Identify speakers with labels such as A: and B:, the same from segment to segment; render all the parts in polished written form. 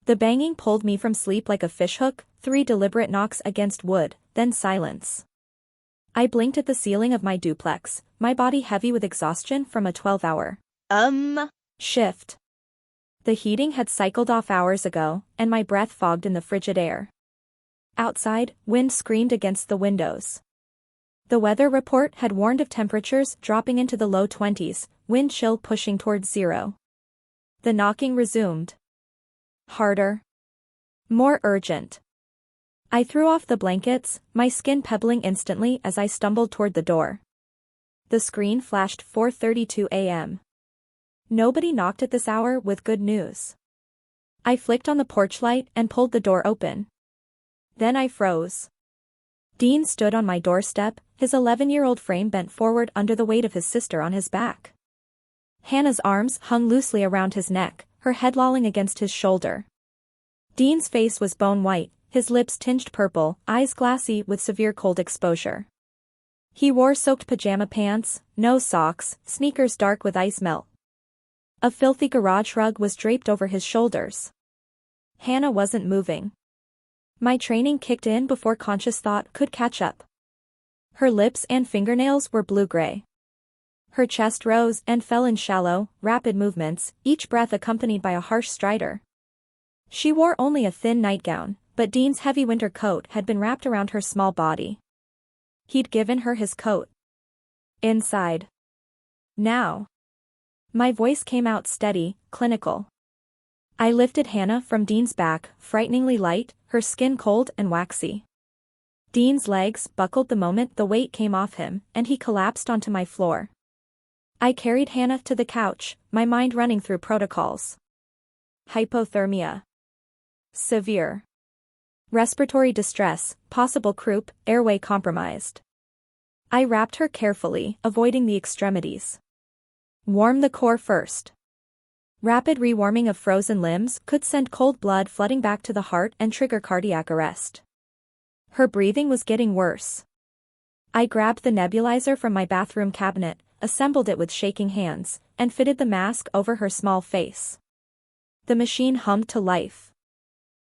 A: The banging pulled me from sleep like a fishhook, 3 deliberate knocks against wood, then silence. I blinked at the ceiling of my duplex, my body heavy with exhaustion from a 12-hour shift. The heating had cycled off hours ago, and my breath fogged in the frigid air. Outside, wind screamed against the windows. The weather report had warned of temperatures dropping into the low 20s, wind chill pushing towards zero. The knocking resumed. Harder. More urgent. I threw off the blankets, my skin pebbling instantly as I stumbled toward the door. The screen flashed 4:32 a.m. Nobody knocked at this hour with good news. I flicked on the porch light and pulled the door open. Then I froze. Dean stood on my doorstep, his 11-year-old frame bent forward under the weight of his sister on his back. Hannah's arms hung loosely around his neck, her head lolling against his shoulder. Dean's face was bone white, his lips tinged purple, eyes glassy with severe cold exposure. He wore soaked pajama pants, no socks, sneakers dark with ice melt. A filthy garage rug was draped over his shoulders. Hannah wasn't moving. My training kicked in before conscious thought could catch up. Her lips and fingernails were blue-gray. Her chest rose and fell in shallow, rapid movements, each breath accompanied by a harsh stridor. She wore only a thin nightgown, but Dean's heavy winter coat had been wrapped around her small body. He'd given her his coat. Inside. Now. My voice came out steady, clinical. I lifted Hannah from Dean's back, frighteningly light, her skin cold and waxy. Dean's legs buckled the moment the weight came off him, and he collapsed onto my floor. I carried Hannah to the couch, my mind running through protocols. Hypothermia. Severe. Respiratory distress, possible croup, airway compromised. I wrapped her carefully, avoiding the extremities. Warm the core first. Rapid rewarming of frozen limbs could send cold blood flooding back to the heart and trigger cardiac arrest. Her breathing was getting worse. I grabbed the nebulizer from my bathroom cabinet, assembled it with shaking hands, and fitted the mask over her small face. The machine hummed to life.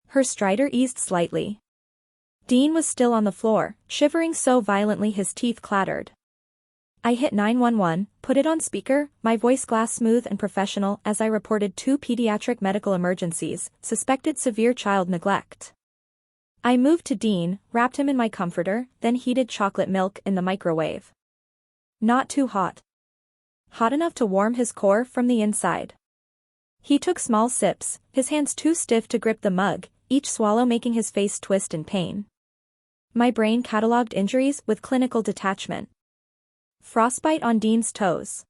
A: Her stridor eased slightly. Dean was still on the floor, shivering so violently his teeth clattered. I hit 911, put it on speaker, my voice glass smooth and professional as I reported 2 pediatric medical emergencies, suspected severe child neglect. I moved to Dean, wrapped him in my comforter, then heated chocolate milk in the microwave. Not too hot. Hot enough to warm his core from the inside. He took small sips, his hands too stiff to grip the mug, each swallow making his face twist in pain. My brain catalogued injuries with clinical detachment. Frostbite on Dean's toes.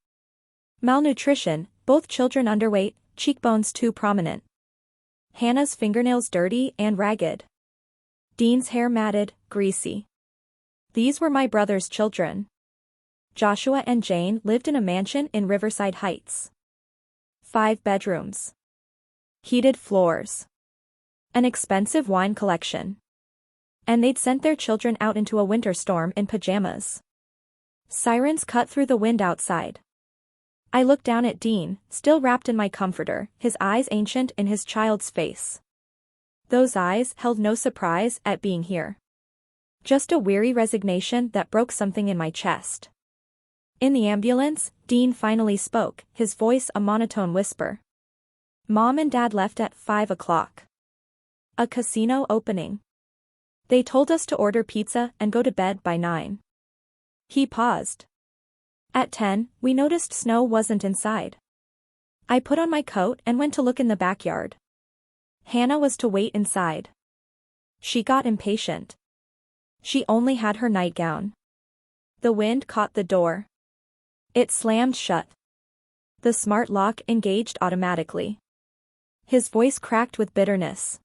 A: Malnutrition, both children underweight, cheekbones too prominent. Hannah's fingernails dirty and ragged. Dean's hair matted, greasy. These were my brother's children. Joshua and Jane lived in a mansion in Riverside Heights. 5 bedrooms. Heated floors. An expensive wine collection. And they'd sent their children out into a winter storm in pajamas. Sirens cut through the wind outside. I looked down at Dean, still wrapped in my comforter, his eyes ancient in his child's face. Those eyes held no surprise at being here. Just a weary resignation that broke something in my chest. In the ambulance, Dean finally spoke, his voice a monotone whisper. Mom and Dad left at 5 o'clock. A casino opening. They told us to order pizza and go to bed by 9. He paused. At 10, we noticed Snow wasn't inside. I put on my coat and went to look in the backyard. Hannah was to wait inside. She got impatient. She only had her nightgown. The wind caught the door. It slammed shut. The smart lock engaged automatically. His voice cracked with bitterness.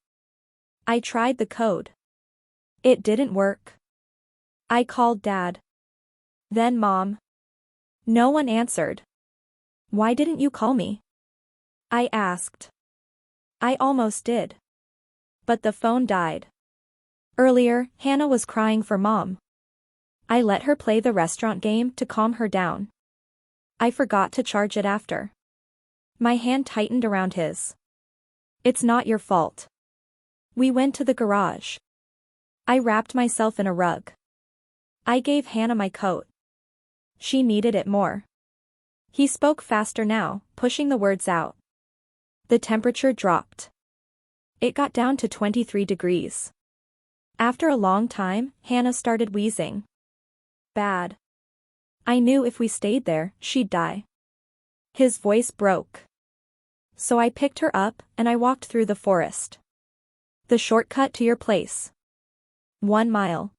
A: I tried the code. It didn't work. I called Dad. Then Mom. No one answered. Why didn't you call me? I asked. I almost did. But the phone died. Earlier, Hannah was crying for Mom. I let her play the restaurant game to calm her down. I forgot to charge it after. My hand tightened around his. It's not your fault. We went to the garage. I wrapped myself in a rug. I gave Hannah my coat. She needed it more. He spoke faster now, pushing the words out. The temperature dropped. It got down to 23 degrees. After a long time, Hannah started wheezing. Bad. I knew if we stayed there, she'd die. His voice broke. So I picked her up, and I walked through the forest. The shortcut to your place. 1 mile.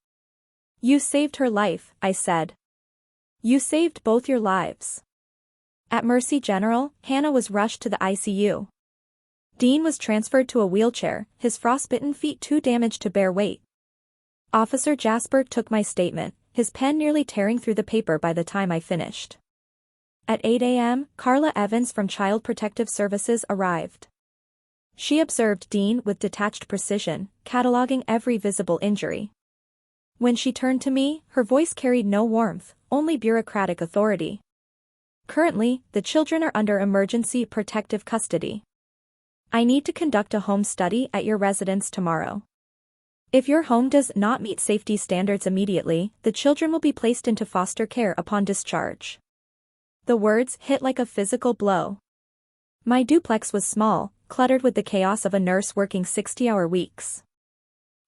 A: You saved her life, I said. You saved both your lives. At Mercy General, Hannah was rushed to the ICU. Dean was transferred to a wheelchair, his frostbitten feet too damaged to bear weight. Officer Jasper took my statement, his pen nearly tearing through the paper by the time I finished. At 8 a.m., Carla Evans from Child Protective Services arrived. She observed Dean with detached precision, cataloging every visible injury. When she turned to me, her voice carried no warmth, only bureaucratic authority. Currently, the children are under emergency protective custody. I need to conduct a home study at your residence tomorrow. If your home does not meet safety standards immediately, the children will be placed into foster care upon discharge. The words hit like a physical blow. My duplex was small, cluttered with the chaos of a nurse working 60-hour weeks.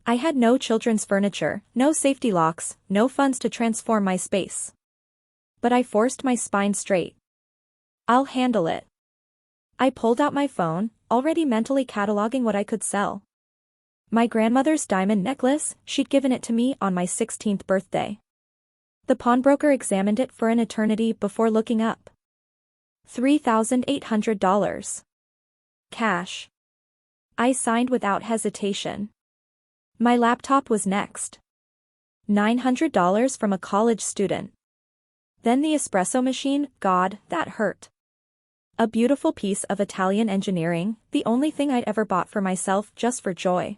A: I had no children's furniture, no safety locks, no funds to transform my space. But I forced my spine straight. I'll handle it. I pulled out my phone, already mentally cataloging what I could sell. My grandmother's diamond necklace, she'd given it to me on my 16th birthday. The pawnbroker examined it for an eternity before looking up. $3,800. Cash. I signed without hesitation. My laptop was next. $900 from a college student. Then the espresso machine, God, that hurt. A beautiful piece of Italian engineering, the only thing I'd ever bought for myself just for joy.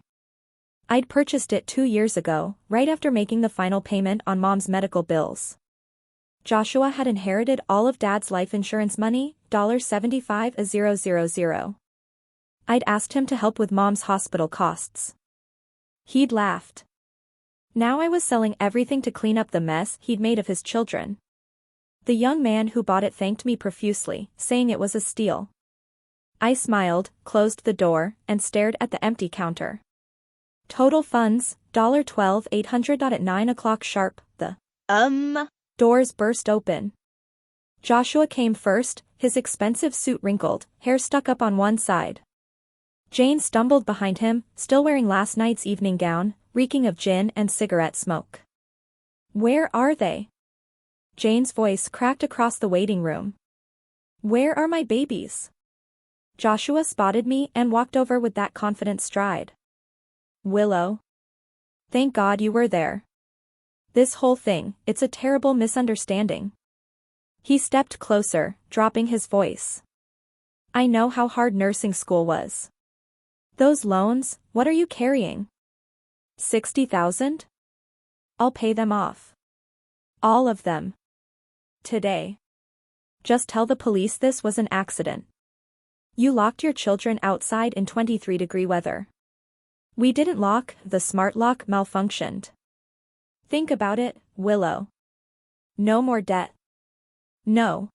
A: I'd purchased it 2 years ago, right after making the final payment on Mom's medical bills. Joshua had inherited all of Dad's life insurance money, $75,000. I'd asked him to help with Mom's hospital costs. He'd laughed. Now I was selling everything to clean up the mess he'd made of his children. The young man who bought it thanked me profusely, saying it was a steal. I smiled, closed the door, and stared at the empty counter. Total funds, $12,800. At 9 o'clock sharp, the doors burst open. Joshua came first, his expensive suit wrinkled, hair stuck up on one side. Jane stumbled behind him, still wearing last night's evening gown, reeking of gin and cigarette smoke. Where are they? Jane's voice cracked across the waiting room. Where are my babies? Joshua spotted me and walked over with that confident stride. Willow. Thank God you were there. This whole thing, it's a terrible misunderstanding. He stepped closer, dropping his voice. I know how hard nursing school was. Those loans, what are you carrying? 60,000? I'll pay them off. All of them. Today. Just tell the police this was an accident. You locked your children outside in 23-degree weather. We didn't lock, the smart lock malfunctioned. Think about it, Willow. No more debt. No.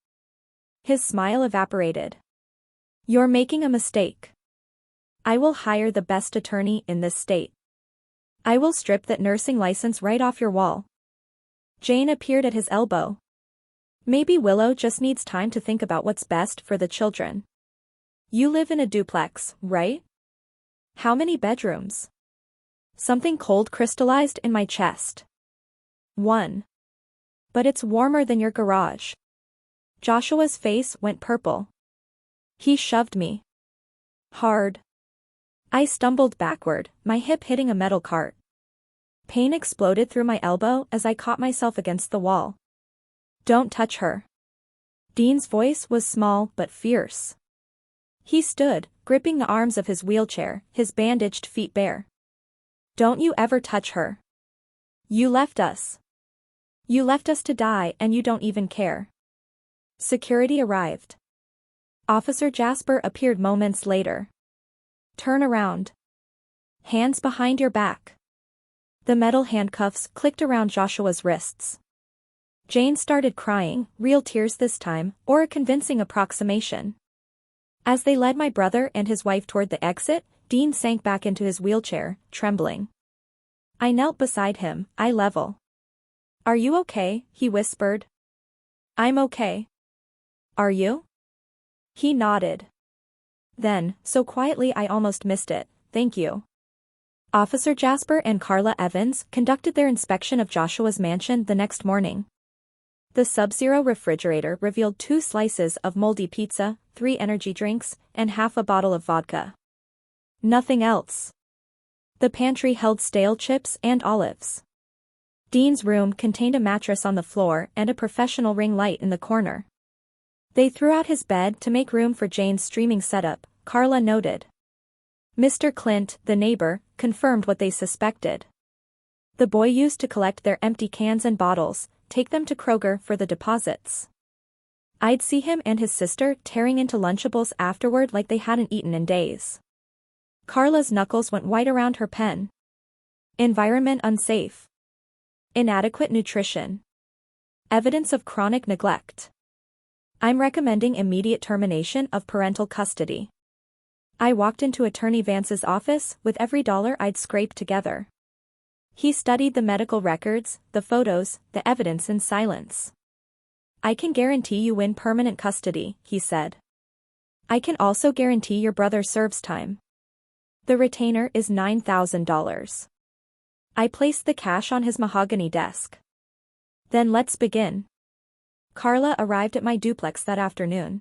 A: His smile evaporated. You're making a mistake. I will hire the best attorney in this state. I will strip that nursing license right off your wall. Jane appeared at his elbow. Maybe Willow just needs time to think about what's best for the children. You live in a duplex, right? How many bedrooms? Something cold crystallized in my chest. 1. But it's warmer than your garage. Joshua's face went purple. He shoved me. Hard. I stumbled backward, my hip hitting a metal cart. Pain exploded through my elbow as I caught myself against the wall. Don't touch her. Dean's voice was small but fierce. He stood, gripping the arms of his wheelchair, his bandaged feet bare. Don't you ever touch her. You left us. You left us to die and you don't even care. Security arrived. Officer Jasper appeared moments later. Turn around. Hands behind your back. The metal handcuffs clicked around Joshua's wrists. Jane started crying, real tears this time, or a convincing approximation. As they led my brother and his wife toward the exit, Dean sank back into his wheelchair, trembling. I knelt beside him, eye level. Are you okay? He whispered. I'm okay. Are you? He nodded. Then, so quietly I almost missed it, thank you. Officer Jasper and Carla Evans conducted their inspection of Joshua's mansion the next morning. The Sub-Zero refrigerator revealed 2 slices of moldy pizza, 3 energy drinks, and half a bottle of vodka. Nothing else. The pantry held stale chips and olives. Dean's room contained a mattress on the floor and a professional ring light in the corner. They threw out his bed to make room for Jane's streaming setup, Carla noted. Mr. Clint, the neighbor, confirmed what they suspected. The boy used to collect their empty cans and bottles, take them to Kroger for the deposits. I'd see him and his sister tearing into Lunchables afterward like they hadn't eaten in days. Carla's knuckles went white around her pen. Environment unsafe. Inadequate nutrition. Evidence of chronic neglect. I'm recommending immediate termination of parental custody. I walked into Attorney Vance's office with every dollar I'd scraped together. He studied the medical records, the photos, the evidence in silence. I can guarantee you win permanent custody, he said. I can also guarantee your brother serves time. The retainer is $9,000. I placed the cash on his mahogany desk. Then let's begin. Carla arrived at my duplex that afternoon.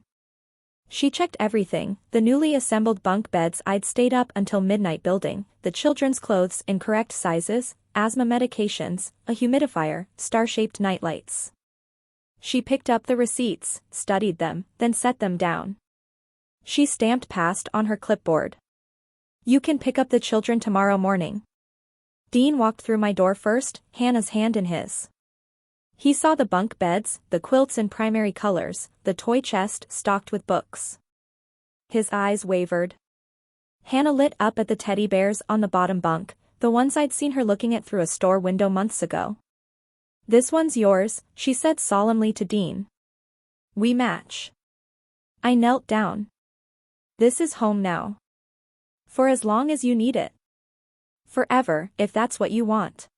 A: She checked everything, the newly assembled bunk beds I'd stayed up until midnight building, the children's clothes in correct sizes, asthma medications, a humidifier, star-shaped nightlights. She picked up the receipts, studied them, then set them down. She stamped past on her clipboard. You can pick up the children tomorrow morning. Dean walked through my door first, Hannah's hand in his. He saw the bunk beds, the quilts in primary colors, the toy chest stocked with books. His eyes wavered. Hannah lit up at the teddy bears on the bottom bunk, the ones I'd seen her looking at through a store window months ago. This one's yours, she said solemnly to Dean. We match. I knelt down. This is home now. For as long as you need it. Forever, if that's what you want.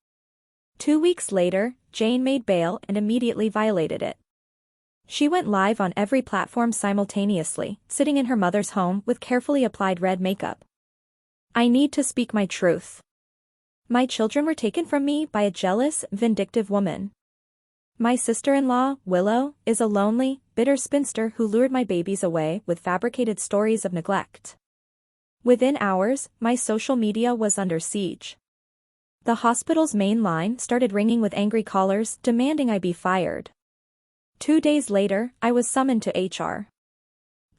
A: 2 weeks later, Jane made bail and immediately violated it. She went live on every platform simultaneously, sitting in her mother's home with carefully applied red makeup. I need to speak my truth. My children were taken from me by a jealous, vindictive woman. My sister-in-law, Willow, is a lonely, bitter spinster who lured my babies away with fabricated stories of neglect. Within hours, my social media was under siege. The hospital's main line started ringing with angry callers demanding I be fired. 2 days later, I was summoned to HR.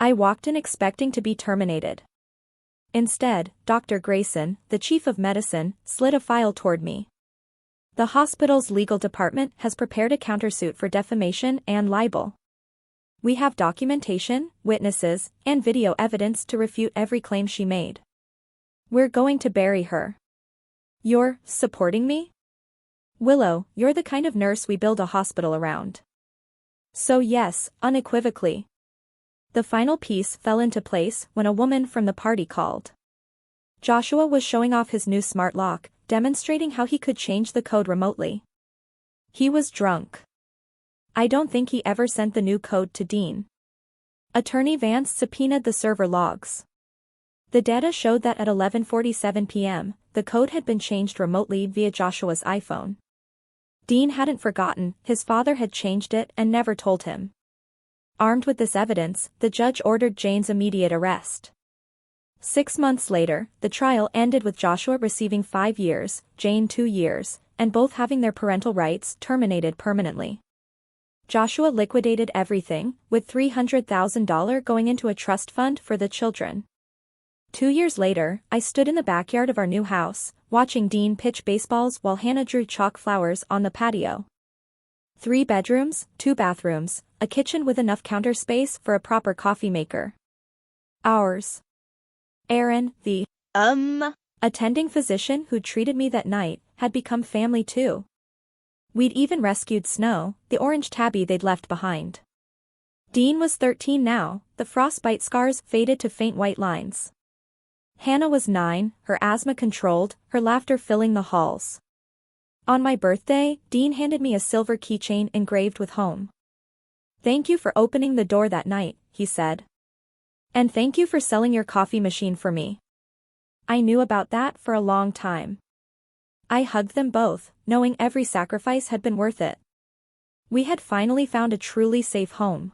A: I walked in expecting to be terminated. Instead, Dr. Grayson, the chief of medicine, slid a file toward me. The hospital's legal department has prepared a countersuit for defamation and libel. We have documentation, witnesses, and video evidence to refute every claim she made. We're going to bury her. You're supporting me? Willow, you're the kind of nurse we build a hospital around. So yes, unequivocally. The final piece fell into place when a woman from the party called. Joshua was showing off his new smart lock, demonstrating how he could change the code remotely. He was drunk. I don't think he ever sent the new code to Dean. Attorney Vance subpoenaed the server logs. The data showed that at 11:47 p.m., the code had been changed remotely via Joshua's iPhone. Dean hadn't forgotten, his father had changed it and never told him. Armed with this evidence, the judge ordered Jane's immediate arrest. 6 months later, the trial ended with Joshua receiving 5 years, Jane 2 years, and both having their parental rights terminated permanently. Joshua liquidated everything, with $300,000 going into a trust fund for the children. 2 years later, I stood in the backyard of our new house, watching Dean pitch baseballs while Hannah drew chalk flowers on the patio. 3 bedrooms, 2 bathrooms, a kitchen with enough counter space for a proper coffee maker. Ours. Aaron, the Attending physician who treated me that night had become family too. We'd even rescued Snow, the orange tabby they'd left behind. Dean was 13 now, the frostbite scars faded to faint white lines. Hannah was 9, her asthma controlled, her laughter filling the halls. On my birthday, Dean handed me a silver keychain engraved with home. "Thank you for opening the door that night," he said. "And thank you for selling your coffee machine for me." I knew about that for a long time. I hugged them both, knowing every sacrifice had been worth it. We had finally found a truly safe home.